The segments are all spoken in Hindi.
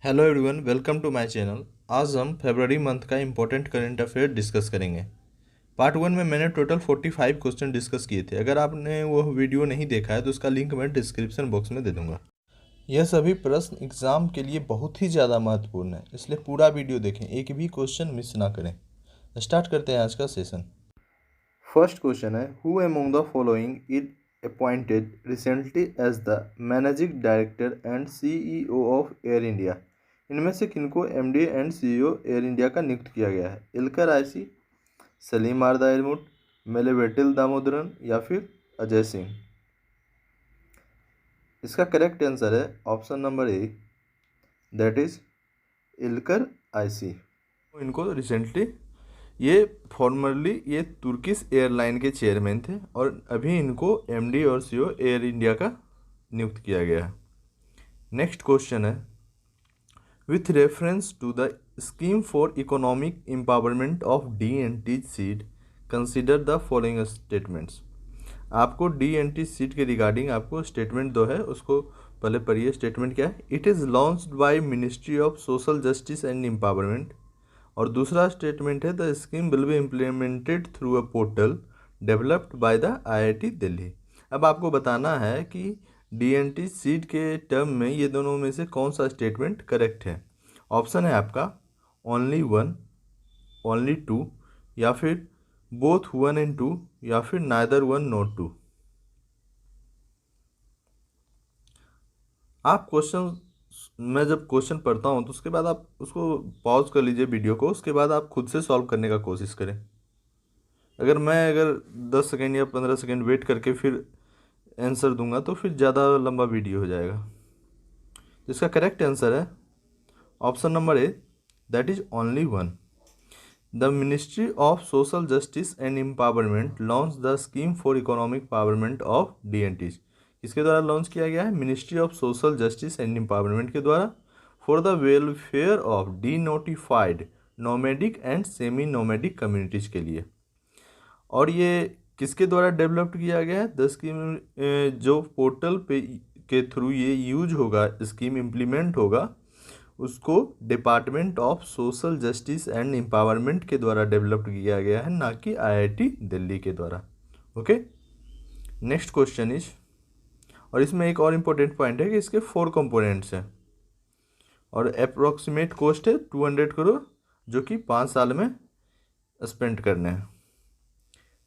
Hello everyone, welcome to my channel. आज हम फरवरी मंथ का इम्पोर्टेंट करंट अफेयर डिस्कस करेंगे। पार्ट वन में मैंने टोटल 45 क्वेश्चन डिस्कस किए थे। अगर आपने वो वीडियो नहीं देखा है तो उसका लिंक मैं डिस्क्रिप्शन बॉक्स में दे दूंगा। यह सभी प्रश्न एग्जाम के लिए बहुत ही ज़्यादा महत्वपूर्ण है, इसलिए पूरा वीडियो देखें, एक भी क्वेश्चन मिस ना करें। स्टार्ट करते हैं आज का सेशन। फर्स्ट क्वेश्चन है, who among the following is appointed recently as the managing director and CEO of Air India. इनमें से किनको MD and CEO Air India का नियुक्त किया गया है? Ilker Ayci, Selim Arda Ermut, Melleveetil Damodaran या फिर अजय सिंह। इसका करेक्ट आंसर है option number A, that is Ilker Ayci. इनको रिसेंटली ये फॉर्मरली ये तुर्किश एयरलाइन के चेयरमैन थे और अभी इनको एमडी और सीईओ एयर इंडिया का नियुक्त किया गया है। नेक्स्ट क्वेश्चन है, with reference to the scheme for economic empowerment of D seat consider the following statements. आपको डी सीट के रिगार्डिंग आपको स्टेटमेंट दो है, उसको पहले पढ़िए। स्टेटमेंट क्या है? It is launched by ministry of social justice and empowerment. और दूसरा स्टेटमेंट है, the scheme will be implemented through a portal developed by the IIT Delhi. अब आपको बताना है कि डी सीट के टर्म में ये दोनों में से कौन सा स्टेटमेंट करेक्ट है। ऑप्शन है आपका ओनली वन, ओनली टू, या फिर बोथ वन एंड टू, या फिर नाइदर वन नॉट टू। आप क्वेश्चन, मैं जब क्वेश्चन पढ़ता हूँ तो उसके बाद आप उसको पॉज कर लीजिए वीडियो को, उसके बाद आप खुद से सॉल्व करने का कोशिश करें। अगर 10 सेकेंड या 15 सेकेंड वेट करके फिर आंसर दूंगा तो फिर ज़्यादा लंबा वीडियो हो जाएगा। जिसका करेक्ट आंसर है option number A, that is only one. The ministry of social justice and empowerment launch the scheme for economic empowerment of D. किसके द्वारा लॉन्च किया गया है? Ministry of social justice and empowerment के द्वारा, for the welfare of D notified nomadic and semi nomadic communities के लिए। और ये किसके द्वारा डेवलप्ड किया गया है? द स्कीम जो पोर्टल पे के थ्रू ये यूज होगा, स्कीम इम्प्लीमेंट होगा, उसको department of social justice and empowerment के द्वारा डेवलप्ड किया गया है, ना कि आईआईटी दिल्ली के द्वारा। ओके, नेक्स्ट क्वेश्चन इज, और इसमें एक और इम्पोर्टेंट पॉइंट है कि इसके 4 कंपोनेंट्स हैं और अप्रोक्सीमेट कॉस्ट है 200 करोड़, जो कि 5 साल में स्पेंड करने हैं।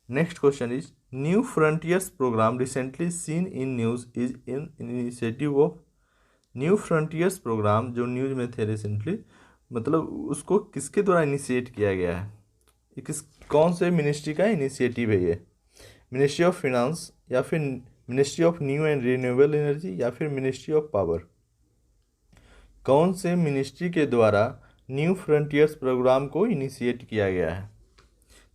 Next question is, new frontiers program recently seen in news is in initiative of. New frontiers program जो न्यूज़ में थे रिसेंटली, मतलब उसको किसके द्वारा इनिशिएट किया गया है? ये कौन से मिनिस्ट्री का इनिशिएटिव है ये? मिनिस्ट्री ऑफ फिनांस, या फिर ministry of new and renewable energy, या फिर मिनिस्ट्री ऑफ पावर? कौन से मिनिस्ट्री के द्वारा न्यू फ्रंटियर्स प्रोग्राम को इनिशिएट किया गया है?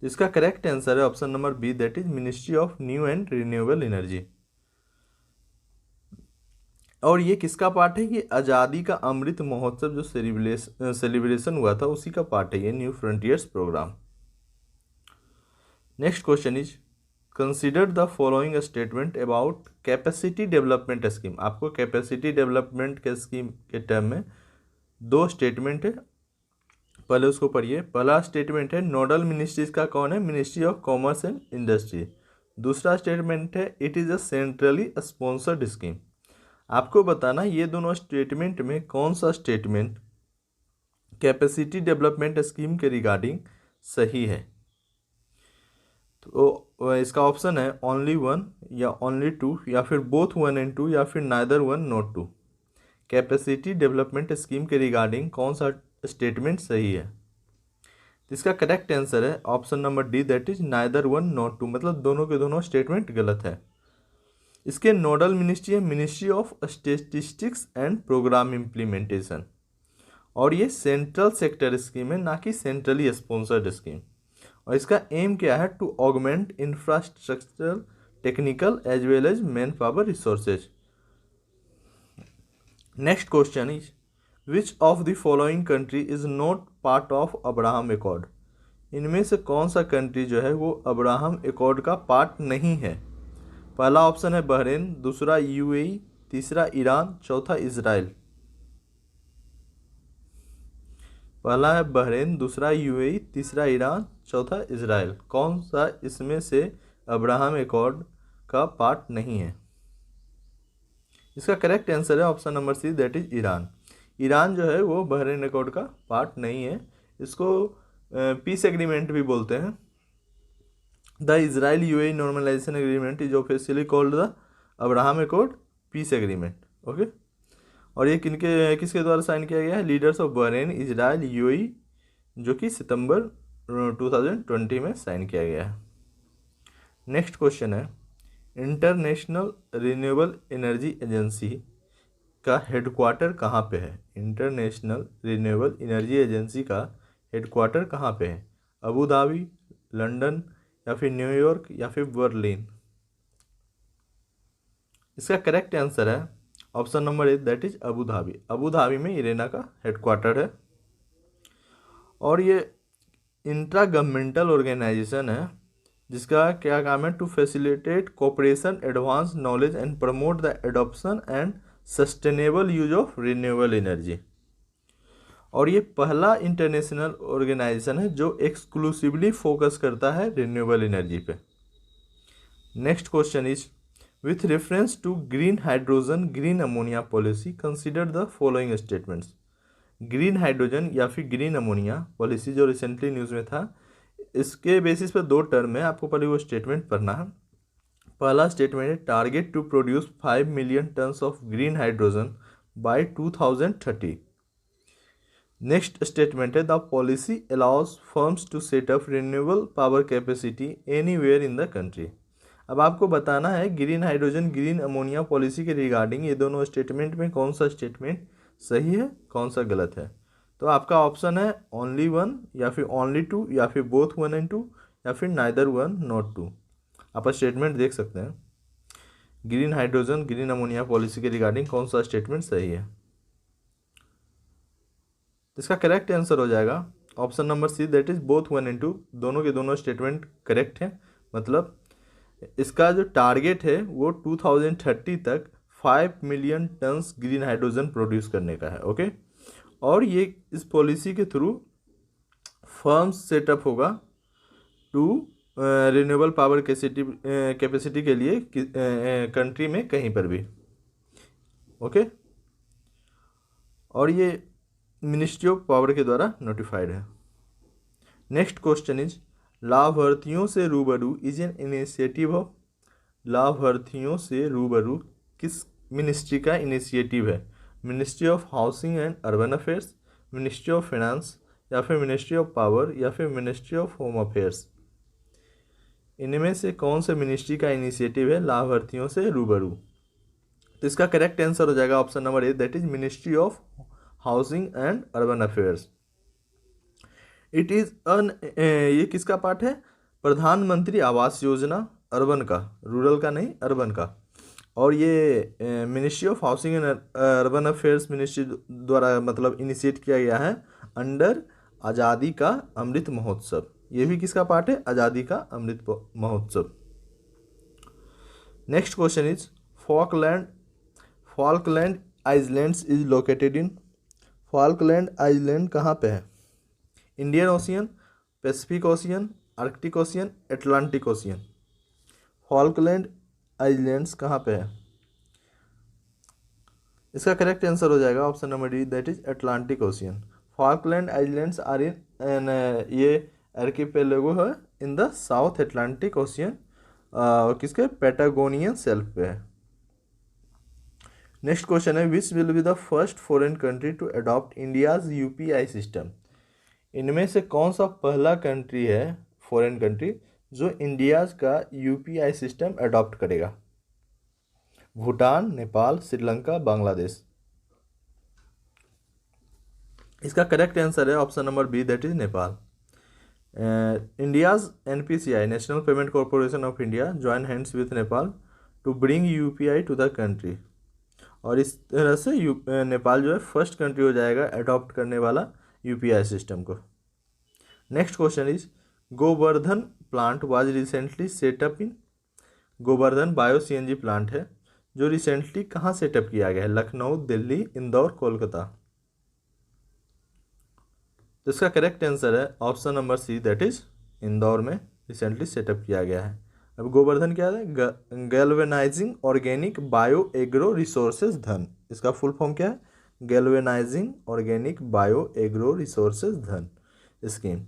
इसका करेक्ट आंसर है option number B, that is ministry of new and renewable energy. और ये किसका पार्ट है? ये आज़ादी का अमृत महोत्सव जो सेलिब्रेशन हुआ था उसी का पार्ट है ये new frontiers programme. Next question is, consider the following statement about capacity development scheme. आपको कैपेसिटी डेवलपमेंट के स्कीम के टर्म में 2 स्टेटमेंट है, पहले उसको पढ़िए। पहला स्टेटमेंट है, नोडल मिनिस्ट्रीज का कौन है? Ministry of commerce and industry. दूसरा स्टेटमेंट है, it is a centrally sponsored scheme. आपको बताना ये दोनों स्टेटमेंट में कौन सा स्टेटमेंट कैपेसिटी डेवलपमेंट स्कीम के रिगार्डिंग सही है। तो इसका ऑप्शन है ओनली वन, या ओनली टू, या फिर बोथ वन एंड टू, या फिर neither one not two. Capacity development scheme के रिगार्डिंग कौन सा स्टेटमेंट सही है? इसका करेक्ट आंसर है option number D, that is neither one not two, मतलब दोनों के दोनों स्टेटमेंट गलत है। इसके नोडल मिनिस्ट्री है ministry of statistics and programme implementation, और ये सेंट्रल सेक्टर स्कीम है, ना कि सेंट्रली स्पॉन्सर्ड स्कीम। और इसका एम क्या है? To augment infrastructural, technical as well as man power resources. Next question is, which of the following country is not part of Abraham accord. इनमें से कौन सा कंट्री जो है वो अब्राहम एकॉर्ड का पार्ट नहीं है? पहला ऑप्शन है बहरीन, दूसरा यूएई, तीसरा ईरान, चौथा इजराइल। पहला है बहरीन, दूसरा यूएई, तीसरा ईरान, चौथा इजराइल। कौन सा इसमें से अब्राहम एकॉर्ड का पार्ट नहीं है? इसका करेक्ट आंसर है option number C, that is Iran. Iran जो है वो बहरीन एकॉर्ड का पार्ट नहीं है। इसको पीस एग्रीमेंट भी बोलते हैं। The Israel UAE normalisation agreement is officially called the Abraham accord peace agreement. Okay, और ये किसके द्वारा साइन किया गया है? Leaders of Bahrain, Israel, UAE, जो कि सितंबर 2020 में साइन किया गया है। नेक्स्ट क्वेश्चन है, इंटरनेशनल रिन्यूएबल एनर्जी एजेंसी का हेडक्वार्टर कहाँ पे है? इंटरनेशनल रिन्यूएबल एनर्जी एजेंसी का हेडक्वार्टर कहाँ पे है? अबू धाबी, लंदन, या फिर न्यूयॉर्क, या फिर बर्लिन? इसका करेक्ट आंसर है option number A, that is Abu Dhabi. Abu Dhabi में इरेना का हेडक्वार्टर है। और ये इंट्रा गवर्नमेंटल ऑर्गेनाइजेशन है जिसका क्या काम है? To facilitate cooperation, advance knowledge and promote the adoption and sustainable use of renewable energy. और ये पहला इंटरनेशनल ऑर्गेनाइजेशन है जो एक्सक्लूसिवली फोकस करता है रिन्यूएबल एनर्जी पे। Next question is, with reference to green hydrogen green ammonia policy consider the following statements. Green hydrogen या फिर ग्रीन अमोनिया पॉलिसी जो रिसेंटली न्यूज़ में था, इसके बेसिस पे दो टर्म है, आपको पहले वो स्टेटमेंट पढ़ना है। पहला स्टेटमेंट है, target to produce 5 million tons of green hydrogen by 2030। Next statement है, the policy allows firms to set up renewable power capacity anywhere in the country. अब आपको बताना है green hydrogen green ammonia policy के रिगार्डिंग ये दोनों स्टेटमेंट में कौन सा स्टेटमेंट सही है, कौन सा गलत है। तो आपका ऑप्शन है ओनली वन, या फिर ओनली टू, या फिर बोथ 1 and 2, या फिर नाइदर 1 नॉट 2। आप स्टेटमेंट देख सकते हैं green hydrogen green ammonia policy के रिगार्डिंग कौन सा स्टेटमेंट सही है। इसका करेक्ट आंसर हो जाएगा option number C, that is both 1 and 2। दोनों के दोनों स्टेटमेंट करेक्ट हैं। मतलब इसका जो टारगेट है वो 2030 तक 5 million turns green hydrogen produce करने का है। ओके, और ये इस पॉलिसी के थ्रू फर्म्स सेटअप होगा टू रिन्यूएबल पावर कैपेसिटी के लिए कंट्री में कहीं पर भी। ओके, और ये मिनिस्ट्री ऑफ पावर के द्वारा नोटिफाइड है। नेक्स्ट क्वेश्चन इज, लाभार्थियों से रूबरू इज एन इनिशिएटिव ऑफ। लाभार्थियों से रूबरू किस मिनिस्ट्री का इनिशिएटिव है? Ministry of housing and urban affairs, ministry of finance, या फिर मिनिस्ट्री ऑफ पावर, या फिर मिनिस्ट्री ऑफ होम अफेयर्स? इनमें से कौन से मिनिस्ट्री का इनिशिएटिव है लाभार्थियों से रूबरू? तो इसका करेक्ट आंसर हो जाएगा option number A, that is ministry of housing and urban affairs. It is ये किसका पार्ट है? प्रधानमंत्री आवास योजना, अर्बन का, रूरल का नहीं, अर्बन का। और ये ministry of housing and urban affairs ministry द्वारा मतलब इनिशिएट किया गया है अंडर आज़ादी का अमृत महोत्सव। ये भी किसका पार्ट है? आज़ादी ka Amrit Mahotsav. Next question is, Falkland islands is located in. Falkland island कहाँ पे है? Indian ocean, Pacific ocean, Arctic ocean, Atlantic ocean? Falkland islands कहाँ पे है? इसका करेक्ट आंसर हो जाएगा option number D, that is Atlantic ocean. Falkland islands are in ये आर्किपेलागो है in the south Atlantic ocean, किसके? पैटागोनियन शेल्फ पे है। नेक्स्ट क्वेश्चन है, which will be the first foreign country to adopt India's UPI system. इनमें से कौन सा पहला कंट्री है, फॉरेन कंट्री, जो इंडियाज का यूपीआई सिस्टम अडॉप्ट करेगा? भूटान, नेपाल, श्रीलंका, बांग्लादेश? इसका करेक्ट आंसर है option number B, that is Nepal. India's NPCI national payment corporation of India join hands with Nepal to bring UPI to the country. और इस तरह से नेपाल जो है फर्स्ट कंट्री हो जाएगा अडॉप्ट करने वाला यूपीआई सिस्टम को। Next question is, Govardhan plant was recently setup in. Govardhan bio CNG plant है जो रिसेंटली कहाँ सेटअप किया गया है? लखनऊ, दिल्ली, इंदौर, कोलकाता? तो इसका करेक्ट आंसर है option number C, that is Indore में रिसेंटली सेटअप किया गया है। अब गोवर्धन क्या है? Galvanising organic bio agro resources Dhan. इसका फुल फॉर्म क्या है? Galvanising organic bio agro resources Dhan scheme.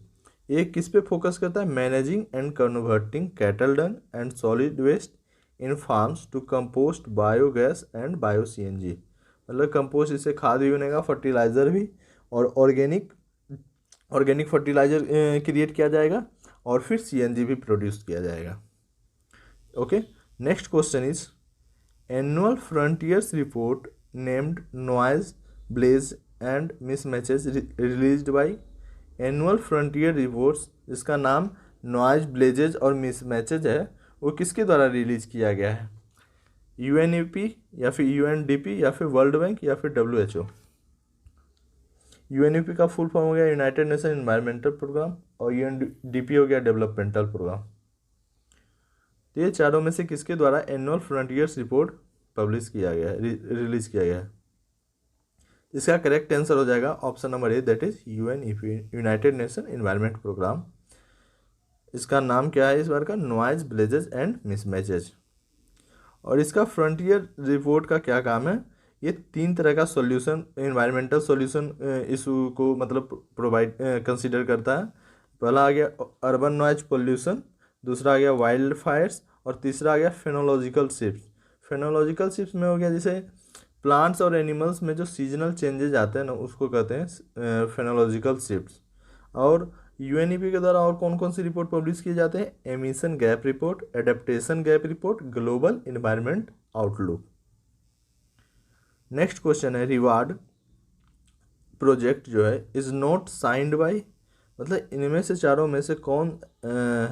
ये किस पे फोकस करता है? Managing and converting cattle dung and solid waste in farms to compost biogas and bio CNG. मतलब कंपोस्ट इससे खाद भी बनेगा, फर्टिलाइज़र भी, और ऑर्गेनिक फर्टिलाइज़र क्रिएट किया जाएगा, और फिर सीएनजी भी प्रोड्यूस किया जाएगा। Okay, next question is annual frontiers report named noise blaze and mismatches released by. Annual frontier reports, जिसका नाम नॉइज ब्लेजेज और मिसमैचेज है, वो किसके द्वारा रिलीज किया गया है? यूएनईपी या फिर यूएनडीपी या फिर वर्ल्ड बैंक या फिर डब्ल्यूएचओ। यूएनईपी का फुल फॉर्म हो गया यूनाइटेड नेशन एनवायरमेंटल प्रोग्राम, और यूएनडीपी हो गया डेवलपमेंटल प्रोग्राम। तो ये चारों में से किसके द्वारा एनुअल फ्रंटियर्स रिपोर्ट पब्लिश किया गया है, रिलीज किया गया है? इसका करेक्ट आंसर हो जाएगा option number A, that is UNEP, united nation environment programme. इसका नाम क्या है इस बार का? Noise blazes and mismatches. और इसका फ्रंटियर रिपोर्ट का क्या काम है? ये 3 तरह का सॉल्यूशन, एनवायरमेंटल सॉल्यूशन इशू को मतलब प्रोवाइड कंसीडर करता है। पहला आ गया अर्बन नॉइज पोल्यूशन, दूसरा आ गया वाइल्ड फायर्स, और तीसरा आ गया फेनोलॉजिकल शिफ्ट। फेनोलॉजिकल शिफ्ट में हो गया जैसे प्लांट्स और एनिमल्स में जो सीजनल चेंजेस आते हैं ना, उसको कहते हैं फेनोलॉजिकल शिफ्ट्स। और यूएनईपी के द्वारा और कौन कौन सी रिपोर्ट पब्लिश किए जाते हैं? Emission gap report, adaptation gap report, global environment outlook. Next question है रिवार्ड प्रोजेक्ट जो है इज नॉट साइंड बाय। मतलब इनमें से चारों में से कौन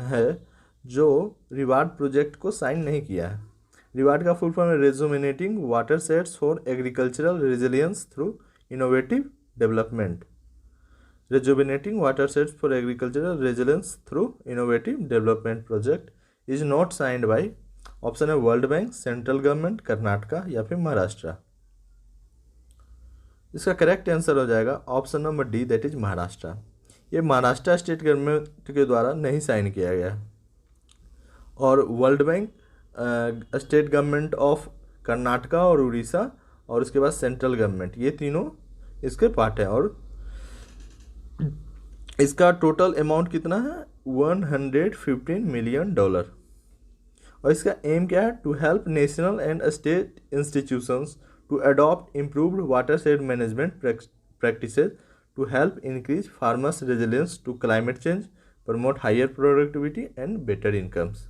है जो रिवार्ड प्रोजेक्ट को साइन नहीं किया है? रिवार्ड का फुल फॉर्म है rejuvenating water sets for agricultural resilience through innovative development. Rejuvenating water sets for agricultural resilience through innovative development project is not signed by option है world bank, central government, Karnataka या फिर महाराष्ट्र। इसका करेक्ट आंसर हो जाएगा option number D, that is Maharashtra. ये महाराष्ट्र स्टेट गवर्नमेंट के द्वारा नहीं साइन किया गया। और world bank state government of Karnataka और उड़ीसा, और उसके बाद सेंट्रल गवर्नमेंट, ये तीनों इसके पार्ट है। और इसका टोटल अमाउंट कितना है? $115 मिलियन। और इसका एम क्या है? To help national and state institutions to adopt improved watershed management practices to help increase farmers resilience to climate change, promote higher productivity and better incomes.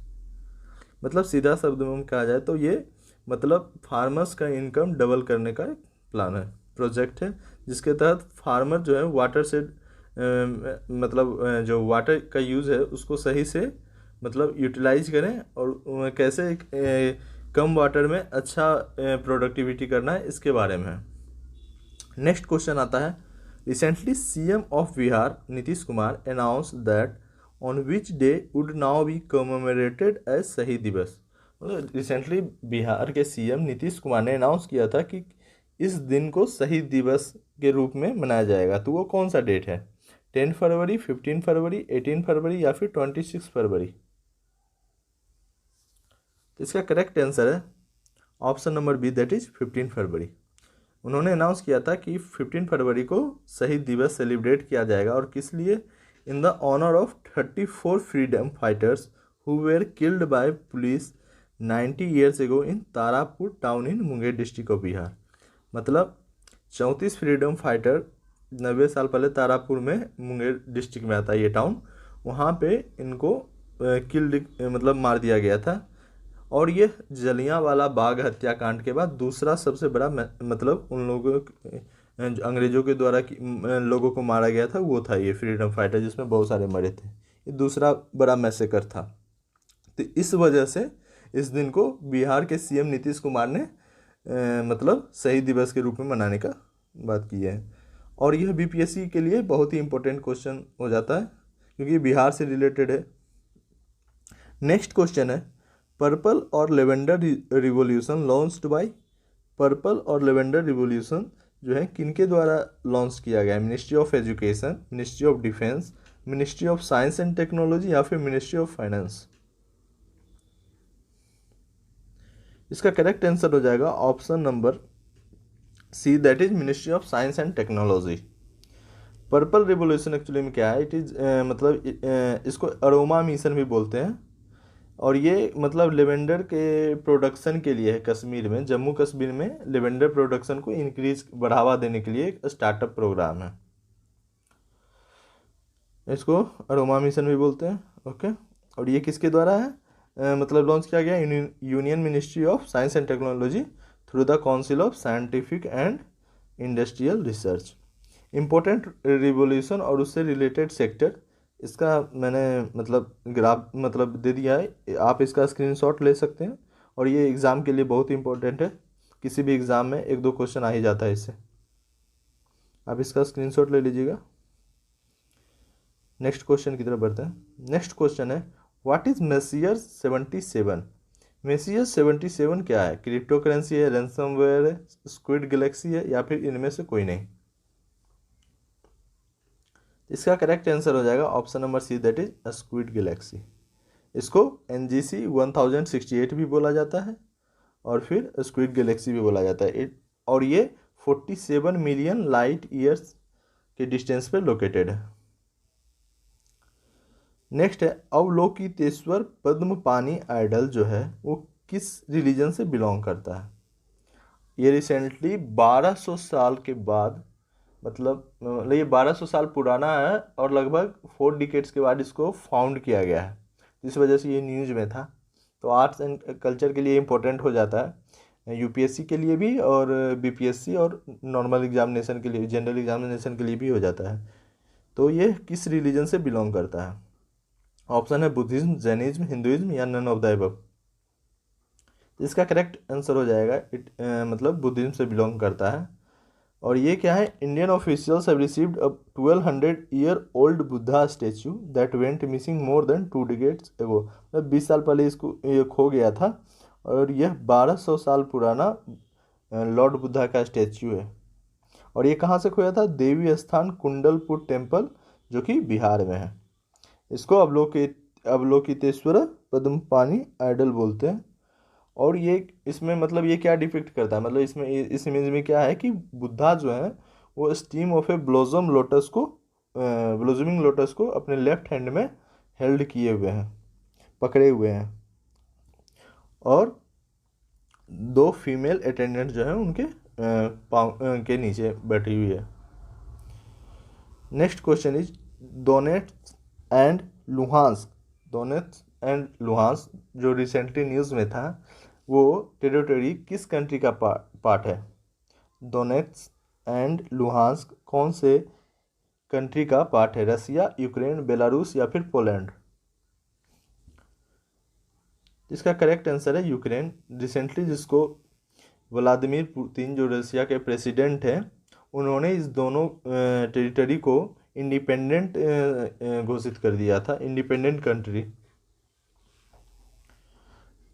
मतलब सीधा शब्दों में कहा जाए तो ये मतलब फार्मर्स का इनकम डबल करने का एक प्लान है, प्रोजेक्ट है, जिसके तहत फार्मर जो है वाटर शेड मतलब जो वाटर का यूज़ है उसको सही से मतलब यूटिलाइज करें, और कैसे कम वाटर में अच्छा प्रोडक्टिविटी करना है, इसके बारे में। नेक्स्ट क्वेश्चन आता है recently CM of Bihar Nitish Kumar announce that on which day would now be commemorated as Shaheed Diwas. मतलब रिसेंटली बिहार के सीएम नीतीश कुमार ने अनाउंस किया था कि इस दिन को शहीद दिवस के रूप में मनाया जाएगा। तो वो कौन सा डेट है? 10 फरवरी, 15 फरवरी, 18 फरवरी या फिर 26 फरवरी। तो इसका करेक्ट आंसर है option number B, that is 15 फरवरी। उन्होंने अनाउंस किया था कि 15 फरवरी को शहीद दिवस सेलिब्रेट किया जाएगा। और किस लिए? In the honour of 34 freedom fighters who were killed by police 90 years ago in Tarapur town in Munger district of Bihar. मतलब 34 फ्रीडम फाइटर 90 साल पहले तारापुर में, मुंगेर डिस्ट्रिक्ट में आता है ये टाउन, वहाँ पे इनको किल्ड मतलब मार दिया गया था। और ये जलियांवाला बाग हत्याकांड के बाद दूसरा सबसे बड़ा मतलब उन लोगों अंग्रेज़ों के द्वारा लोगों को मारा गया था, वो था ये फ्रीडम फाइटर, जिसमें बहुत सारे मरे थे। ये दूसरा बड़ा मैसेकर था। तो इस वजह से इस दिन को बिहार के सीएम नीतीश कुमार ने मतलब शहीद दिवस के रूप में मनाने का बात की है। और यह बीपीएससी के लिए बहुत ही इंपॉर्टेंट क्वेश्चन हो जाता है क्योंकि बिहार से रिलेटेड है। नेक्स्ट क्वेश्चन है पर्पल और lavender revolution launched by. Purple और लेवेंडर रिवॉल्यूशन जो है किनके द्वारा लॉन्च किया गया है? Ministry of education, ministry of defence, ministry of science and technology या फिर मिनिस्ट्री ऑफ फाइनेंस? इसका करेक्ट आंसर हो जाएगा option number C, that is ministry of science and technology. Purple revolution actually में क्या है? इट इज मतलब इसको अरोमा मिशन भी बोलते हैं, और ये मतलब लेवेंडर के प्रोडक्शन के लिए है। कश्मीर में, जम्मू कश्मीर में लेवेंडर प्रोडक्शन को इंक्रीज बढ़ावा देने के लिए एक स्टार्टअप प्रोग्राम है, इसको अरोमा मिशन भी बोलते हैं। ओके, और ये किसके द्वारा है? मतलब लॉन्च किया गया union ministry of science and technology through the council of scientific and industrial research. Important revolution और उससे रिलेटेड सेक्टर, इसका मैंने मतलब ग्राफ मतलब दे दिया है, आप इसका स्क्रीनशॉट ले सकते हैं, और ये एग्ज़ाम के लिए बहुत इंपॉर्टेंट है। किसी भी एग्ज़ाम में एक दो क्वेश्चन आ ही जाता है इससे, आप इसका स्क्रीनशॉट ले लीजिएगा। नेक्स्ट क्वेश्चन की तरफ बढ़ते हैं। नेक्स्ट क्वेश्चन है व्हाट इज मेसियर 77? मेसियर 77 क्या है? क्रिप्टो करेंसी है, रैंसमवेयर है, स्क्विड गैलेक्सी है, या फिर इनमें से कोई नहीं? इसका करेक्ट आंसर हो जाएगा option number C, that is squid galaxy. इसको NGC 1068 भी बोला जाता है, और फिर स्क्विड गैलेक्सी भी बोला जाता है। और ये 47 मिलियन लाइट ईयर्स के डिस्टेंस पे लोकेटेड है। नेक्स्ट है अवलोकितेश्वर पद्मपानी आइडल जो है वो किस रिलीजन से बिलोंग करता है? ये रिसेंटली 1200 साल के बाद, मतलब ये 1200 साल पुराना है, और लगभग 4 डिकेड्स के बाद इसको फाउंड किया गया है, जिस वजह से ये न्यूज में था। तो आर्ट्स एंड कल्चर के लिए इम्पोर्टेंट हो जाता है, UPSC के लिए भी, और BPSC और नॉर्मल एग्जामिनेशन के लिए, जनरल एग्जामिनेशन के लिए भी हो जाता है। तो ये किस रिलीजन से बिलोंग करता है? ऑप्शन है बुद्धिज्म, जैनिज्म, हिंदुइज्म या नन ऑफ द अबव। इसका करेक्ट आंसर हो जाएगा मतलब बुद्धिज्म से बिलोंग करता है। और ये क्या है? Indian officials have received a 1200 year old Buddha statue that went missing more than 2 decades एगो। मतलब 20 साल पहले इसको ये खो गया था, और यह 1200 साल पुराना लॉर्ड बुद्धा का स्टैचू है। और ये कहाँ से खोया था? देवी स्थान कुंडलपुर टेम्पल, जो कि बिहार में है। इसको अवलोकितेश्वर पद्मपानी आइडल बोलते हैं। और ये इसमें मतलब ये क्या डिपिक्ट करता है? मतलब इसमें इस इमेज में क्या है कि बुद्धा जो है वो steam of A blossom lotus को ब्लोजमिंग लोटस को अपने लेफ्ट हैंड में हेल्ड किए हुए हैं, पकड़े हुए हैं, और 2 फीमेल अटेंडेंट जो है उनके पाँव के नीचे बैठी हुई है। Next question is Donets and Luhansk. Donets and Luhansk जो रिसेंटली न्यूज़ में था, वो टेरिटरी किस कंट्री का पार्ट है? डोनेट्स एंड लुहांस्क कौन से कंट्री का पार्ट है? रसिया, यूक्रेन, बेलारूस या फिर पोलैंड? इसका करेक्ट आंसर है यूक्रेन। रिसेंटली जिसको व्लादिमीर पुतिन जो रसिया के प्रेसिडेंट हैं, उन्होंने इस दोनों टेरिटरी को इंडिपेंडेंट घोषित कर दिया था, इंडिपेंडेंट कंट्री।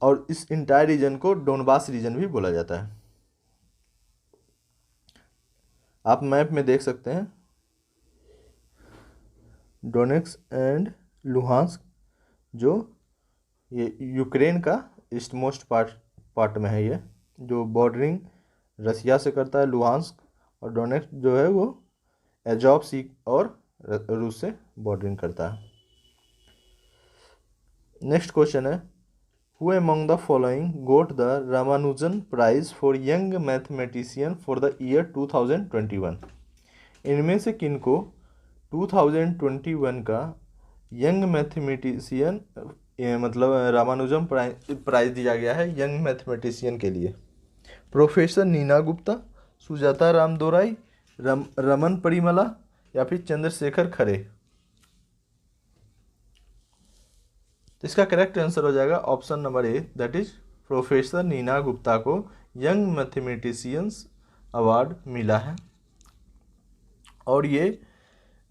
और इस इंटायर रीजन को डोनबास रीजन भी बोला जाता है। आप मैप में देख सकते हैं, डोनेट्स एंड लुहांस्क जो ये यूक्रेन का ईस्ट मोस्ट पार्ट में है, ये जो बॉर्डरिंग रसिया से करता है लुहांस्क, और डोनेट्स जो है वो एजॉव सी और रूस से बॉर्डरिंग करता है। नेक्स्ट क्वेश्चन है who among the following got the Ramanujan prize for young mathematician for the year 2021? इनमें से किनको 2021 का यंग मैथमेटिशियन मतलब रामानुजम प्राइज दिया गया है यंग मैथमेटिशियन के लिए? प्रोफेसर नीना गुप्ता, सुजाता रामदोराई, रमन परिमला या फिर चंद्रशेखर खरे? तो इसका करेक्ट आंसर हो जाएगा option number A, that is professor Neena Gupta को यंग मैथमेटिशियंस अवार्ड मिला है। और ये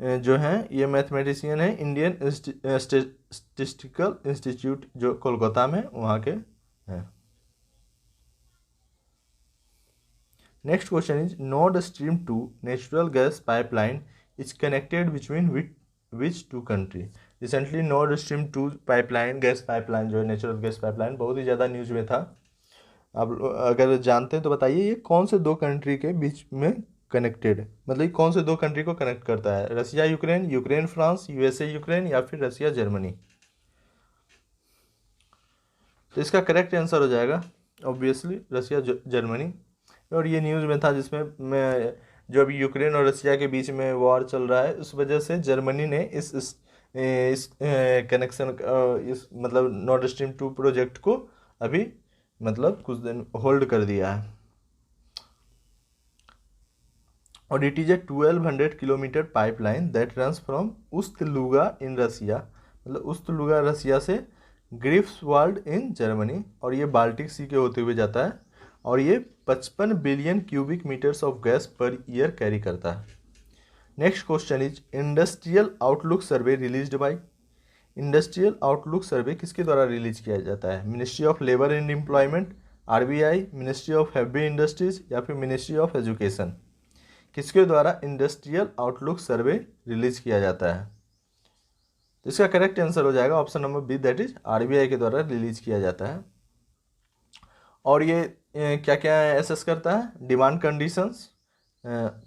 जो हैं ये मैथमेटिशियन है इंडियन स्टैटिस्टिकल इंस्टीट्यूट जो कोलकाता में वहाँ के हैं। Next question is Nord Stream 2 natural gas pipeline is connected between which two country. Recently Nord Stream 2 pipeline, gas pipeline जो है, नेचुरल गैस पाइपलाइन, बहुत ही ज़्यादा न्यूज में था। आप अगर जानते हैं तो बताइए ये कौन से दो कंट्री के बीच में कनेक्टेड है, मतलब ये कौन से दो कंट्री को कनेक्ट करता है? Russia Ukraine, Ukraine France, USA Ukraine, या फिर रसिया जर्मनी। तो इसका करेक्ट आंसर हो जाएगा ऑब्वियसली रसिया जर्मनी। और ये न्यूज़ में था जिसमें मैं जो अभी यूक्रेन और रसिया के बीच में वॉर चल रहा है, उस वजह से जर्मनी ने इस कनेक्शन इस मतलब नॉर्ड स्ट्रीम 2 प्रोजेक्ट को अभी मतलब कुछ दिन होल्ड कर दिया है। और it is a 1200 kilometre pipeline that runs from Ustluga in Russia, मतलब उस्तलुगा रसिया से ग्रिफ्सवाल्ड इन जर्मनी, और ये बाल्टिक सी के होते हुए जाता है, और ये 55 billion cubic metres of gas per year carry करता है। Next question is industrial outlook survey released by. Industrial outlook survey किसके द्वारा रिलीज किया जाता है? Ministry of labour and employment, RBI, ministry of heavy industries, या फिर मिनिस्ट्री ऑफ एजुकेशन। किसके द्वारा इंडस्ट्रियल आउटलुक सर्वे रिलीज किया जाता है? तो इसका करेक्ट आंसर हो जाएगा option number B, that is RBI के द्वारा रिलीज किया जाता है। और ये क्या क्या एसेस करता है? Demand conditions,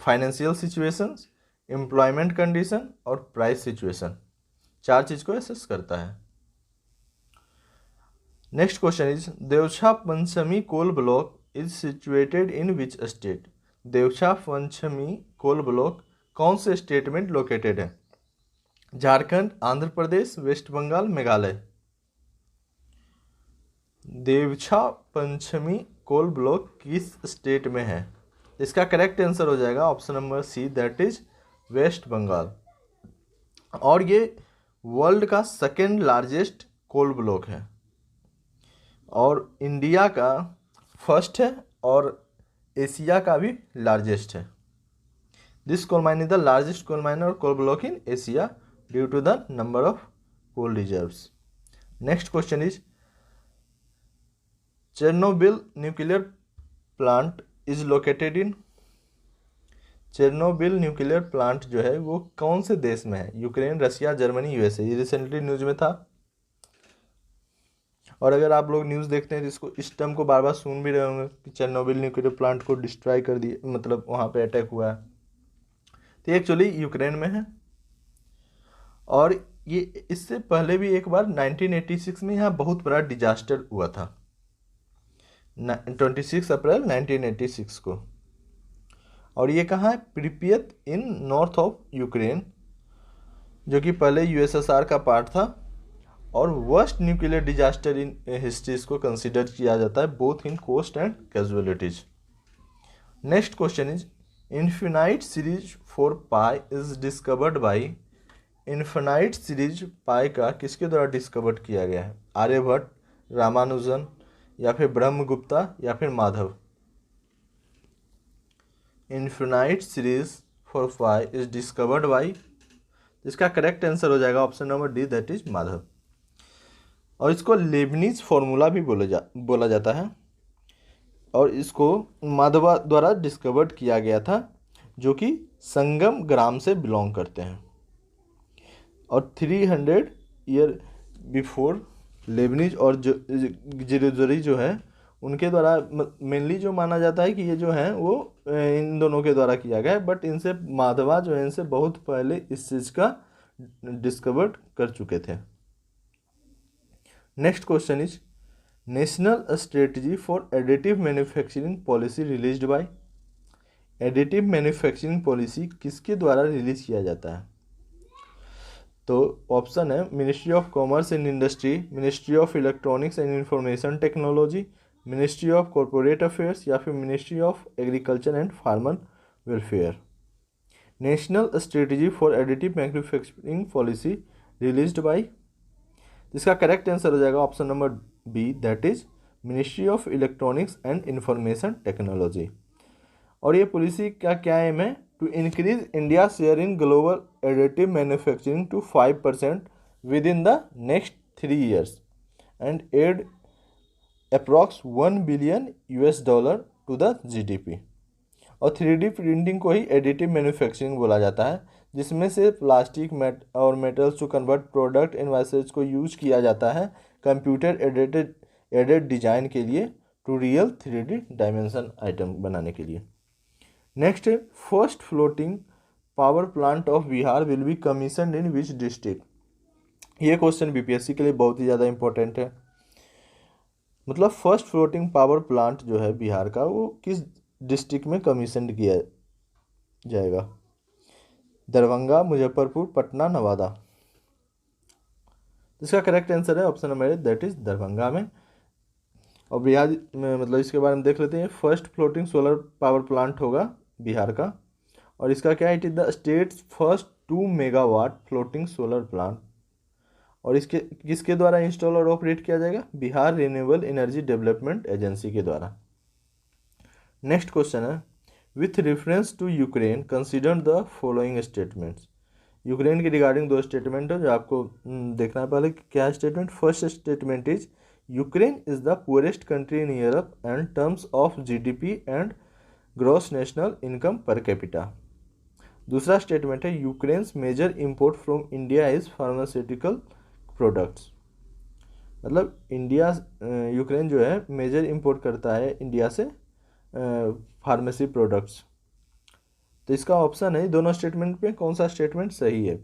financial situations, employment condition और प्राइस सिचुएशन, चार चीज को एसेस करता है। Next question is Deocha Pachami coal block is situated in which state. Deocha Pachami coal block कौन से स्टेट में लोकेटेड है? Jharkhand, Andhra Pradesh, west Bengal, Meghalaya. Deocha Pachami coal block किस स्टेट में है? इसका करेक्ट आंसर हो जाएगा option number C, that is west Bengal. और ये वर्ल्ड का सेकेंड लार्जेस्ट कोल ब्लॉक है, और इंडिया का फर्स्ट है, और एशिया का भी लार्जेस्ट है। This coal mine is the largest coal mine और coal block in Asia due to the number of coal reserves. Next question is Chernobyl nuclear plant is located in. Chernobyl nuclear plant जो है वो कौन से देश में है? Ukraine, Russia, Germany, USA. ये रिसेंटली न्यूज में था। और अगर आप लोग न्यूज़ देखते हैं तो इसको इस टर्म को बार बार सुन भी रहे होंगे कि चेरनोबिल न्यूक्लियर प्लांट को डिस्ट्रॉय कर दिए, मतलब वहाँ पे अटैक हुआ है। तो ये एक्चुअली यूक्रेन में है। और ये इससे पहले भी एक बार 1986 में यहाँ बहुत बड़ा डिजास्टर हुआ था, 26 अप्रैल 1986 को। और ये कहाँ है? Pripyat in north of Ukraine, जो कि पहले यूएसएसआर का पार्ट था, और worst nuclear disaster in history को कंसिडर किया जाता है, both in cost and casualties. Next question is infinite series for pi is discovered by. Infinite series pi का किसके द्वारा डिस्कवर्ड किया गया है? आर्यभट्ट, रामानुजन, या फिर ब्रह्मगुप्ता, या फिर Madhav. Infinite series for pi is discovered by, इसका करेक्ट आंसर हो जाएगा option number D, that is Madhav. और इसको लेबनीज फॉर्मूला भी बोला जाता है, और इसको माधव द्वारा डिस्कवर्ड किया गया था, जो कि संगम ग्राम से बिलोंग करते हैं। और 300 ईयर बिफोर लेबनीज और जेरुजरी जो है उनके द्वारा मेनली जो माना जाता है कि ये जो है वो इन दोनों के द्वारा किया गया है, बट इनसे माधवा जो है इनसे बहुत पहले इस चीज़ का डिस्कवर्ड कर चुके थे। Next question is national strategy for additive manufacturing policy released by. Additive manufacturing policy किसके द्वारा रिलीज किया जाता है? तो ऑप्शन है ministry of commerce and industry, ministry of electronics and information technology, ministry of corporate affairs, या फिर ministry of agriculture and farmer welfare. National strategy for additive manufacturing policy released by, जिसका करेक्ट आंसर हो जाएगा option number B, that is ministry of electronics and information technology. और ये पॉलिसी का क्या एम है? To increase India share in global additive manufacturing to 5% within the next 3 years and add approx $1 billion to the GDP। और 3D प्रिंटिंग को ही एडिटिव मैन्युफैक्चरिंग बोला जाता है, जिसमें से प्लास्टिक और metals to convert product invoices को यूज किया जाता है कंप्यूटर एडेड डिजाइन के लिए to real 3D dimension item बनाने के लिए। नेक्स्ट है first floating power plant of Bihar will be commission in which district. ये क्वेश्चन बीपीएससी के लिए बहुत ही ज़्यादा इंपॉर्टेंट है। मतलब फर्स्ट फ्लोटिंग पावर प्लांट जो है बिहार का वो किस डिस्ट्रिक्ट में कमीशन किया जाएगा? दरभंगा, मुजफ्फरपुर, पटना, नवादा। इसका करेक्ट आंसर है option number 8 that is Darbhanga में। और बिहार में मतलब इसके बारे में देख लेते हैं। First floating solar power plant होगा बिहार का, और इसका क्या है, it is the state's first 2 megawatt floating solar plant. और इसके किसके द्वारा इंस्टॉल और ऑपरेट किया जाएगा? Bihar renewable energy development agency के द्वारा। नेक्स्ट क्वेश्चन है with reference to Ukraine consider the following statements. Ukraine के रिगार्डिंग दो स्टेटमेंट है जो आपको देखना है। पहले क्या statement? First statement is Ukraine is the poorest country in Europe and terms of GDP and gross national income per capita. दूसरा स्टेटमेंट है Ukraine's major import from India is pharmaceutical products. मतलब इंडिया यूक्रेन जो है मेजर इंपोर्ट करता है इंडिया से फार्मेसी प्रोडक्ट्स। तो इसका ऑप्शन है दोनों स्टेटमेंट में कौन सा स्टेटमेंट सही है?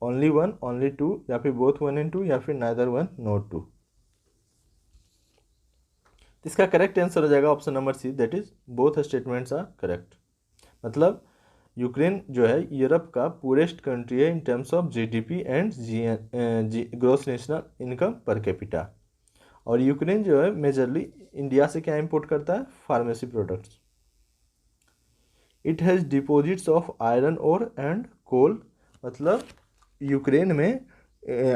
ओनली वन, ओनली टू, या फिर बोथ 1 and 2, या फिर नाइदर 1 नॉट 2। इसका करेक्ट आंसर हो जाएगा option number C that is both statements are correct. मतलब यूक्रेन जो है यूरोप का पुअरेस्ट कंट्री है in terms of GDP and gross national income per capita. और यूक्रेन जो है मेजरली इंडिया से क्या इंपोर्ट करता है? Pharmacy products. It has deposits of iron ore and coal. मतलब यूक्रेन में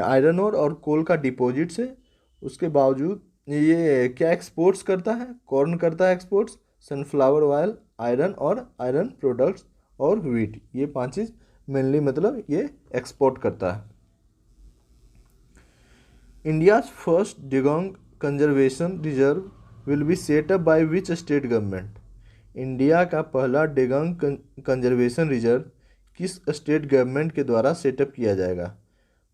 आयरन ओर और कोल का डिपॉजिट्स है, उसके बावजूद ये क्या एक्सपोर्ट्स करता है? कॉर्न करता है एक्सपोर्ट्स, सनफ्लावर ऑयल, आयरन और आयरन प्रोडक्ट्स और व्हीट। ये 5 चीज़ मेनली मतलब ये एक्सपोर्ट करता है। India's first dugong conservation reserve will be set up by which state government. India का पहला डिगोंग कंजर्वेशन रिजर्व किस स्टेट गवर्नमेंट के द्वारा सेटअप किया जाएगा?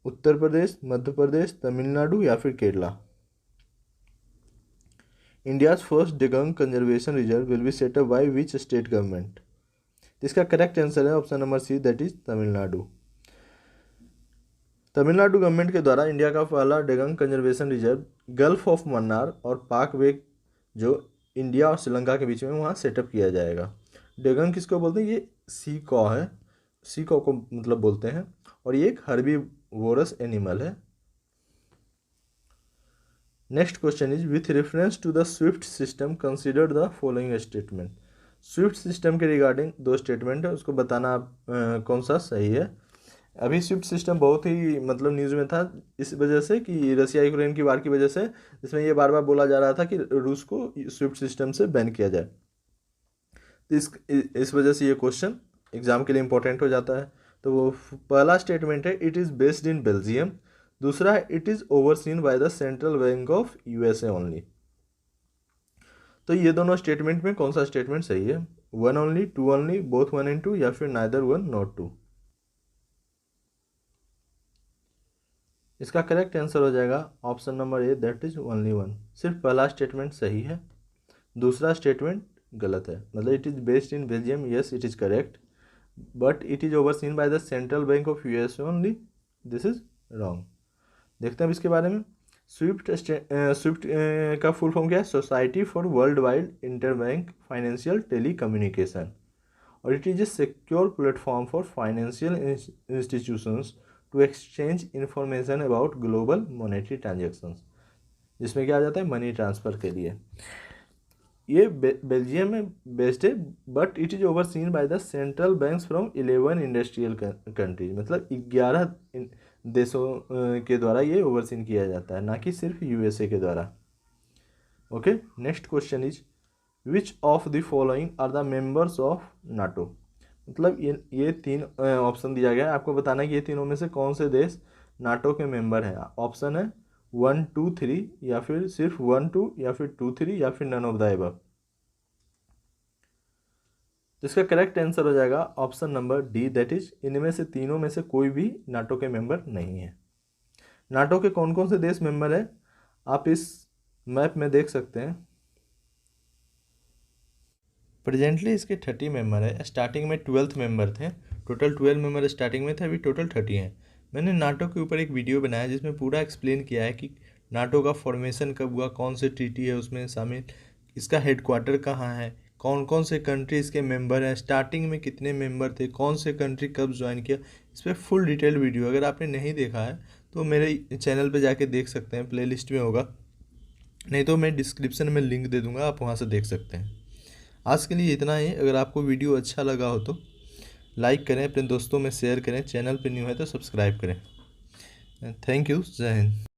उत्तर प्रदेश, मध्य प्रदेश, तमिलनाडु या फिर Kerala. India's first dugong conservation reserve will be set up by which state government. इसका करेक्ट आंसर है option number C that is Tamil Nadu. Tamil Nadu government के द्वारा इंडिया का पहला dugong conservation reserve gulf of Mannar और पाक वे जो इंडिया और श्रीलंका के बीच में वहाँ सेटअप किया जाएगा। डिगोंग किसको बोलते हैं? ये सी कॉ है, सी कॉ को मतलब बोलते हैं, और ये एक हर्बीवोरस एनिमल है। Next question is with reference to the SWIFT system consider the following statement. SWIFT system के रिगार्डिंग दो स्टेटमेंट है, उसको बताना आप कौन सा सही है। अभी स्विफ्ट सिस्टम बहुत ही मतलब न्यूज़ में था इस वजह से कि रसिया यूक्रेन की वार की वजह से, जिसमें ये बार बार बोला जा रहा था कि रूस को स्विफ्ट सिस्टम से बैन किया जाए। तो इस वजह से ये क्वेश्चन एग्जाम के लिए इंपॉर्टेंट हो जाता है। तो वो पहला स्टेटमेंट है it is based in Belgium. दूसरा है it is overseen by the central bank of USA only. तो ये दोनों स्टेटमेंट में कौन सा स्टेटमेंट सही है? 1 ओनली, 2 ओनली, बोथ 1 and 2, या फिर नाइदर 1 नॉट 2। इसका करेक्ट आंसर हो जाएगा option number A that is only 1। सिर्फ पहला स्टेटमेंट सही है, दूसरा स्टेटमेंट गलत है। मतलब it is based in Belgium, yes it is correct, but it is overseen by the central bank of USA only, this is wrong. देखते हैं अब इसके बारे में। स्विफ्ट का फुल फॉर्म क्या है? Society for world wide interbank financial telecommunication. और it is a secure platform for financial institutions to exchange information about global monetary transactions, जिसमें क्या आ जाता है? मनी ट्रांसफ़र के लिए। ये बेल्जियम में बेस्ड है, but it is overseen by the central banks from 11 industrial countries. मतलब 11 देशों के द्वारा ये ओवरसीन किया जाता है, ना कि सिर्फ यूएसए के द्वारा। Okay, next question is which of the following are the members of NATO. मतलब ये 3 ऑप्शन दिया गया है, आपको बताना है कि ये तीनों में से कौन से देश नाटो के मेंबर हैं। ऑप्शन है 1, 2, 3, या फिर सिर्फ 1, 2, या फिर 2, 3, या फिर नन ऑफ द अबव। तो इसका करेक्ट आंसर हो जाएगा option number D, that is इनमें से तीनों में से कोई भी नाटो के मेंबर नहीं है। नाटो के कौन कौन से देश मेंबर है आप इस मैप में देख सकते हैं। प्रेजेंटली इसके 30 मेंबर है, स्टार्टिंग में 12th मेंबर थे। टोटल 12 मेंबर स्टार्टिंग में थे, अभी टोटल 30 हैं। मैंने नाटो के ऊपर एक वीडियो बनाया जिसमें पूरा एक्सप्लेन किया है कि नाटो का फॉर्मेशन कब हुआ, कौन से ट्रीटी है उसमें शामिल, इसका हेडक्वार्टर कहाँ है, कौन कौन से कंट्री इसके मेंबर हैं, स्टार्टिंग में कितने मेंबर थे, कौन से कंट्री कब ज्वाइन किया। इस पर फुल डिटेल वीडियो अगर आपने नहीं देखा है तो मेरे चैनल पे जाके देख सकते हैं, प्लेलिस्ट में होगा, नहीं तो मैं डिस्क्रिप्शन में लिंक दे दूंगा, आप वहाँ से देख सकते हैं। आज के लिए इतना ही। अगर आपको वीडियो अच्छा लगा हो तो लाइक करें, अपने दोस्तों में शेयर करें, चैनल पर न्यू है तो सब्सक्राइब करें। थैंक यू, जय हिंद।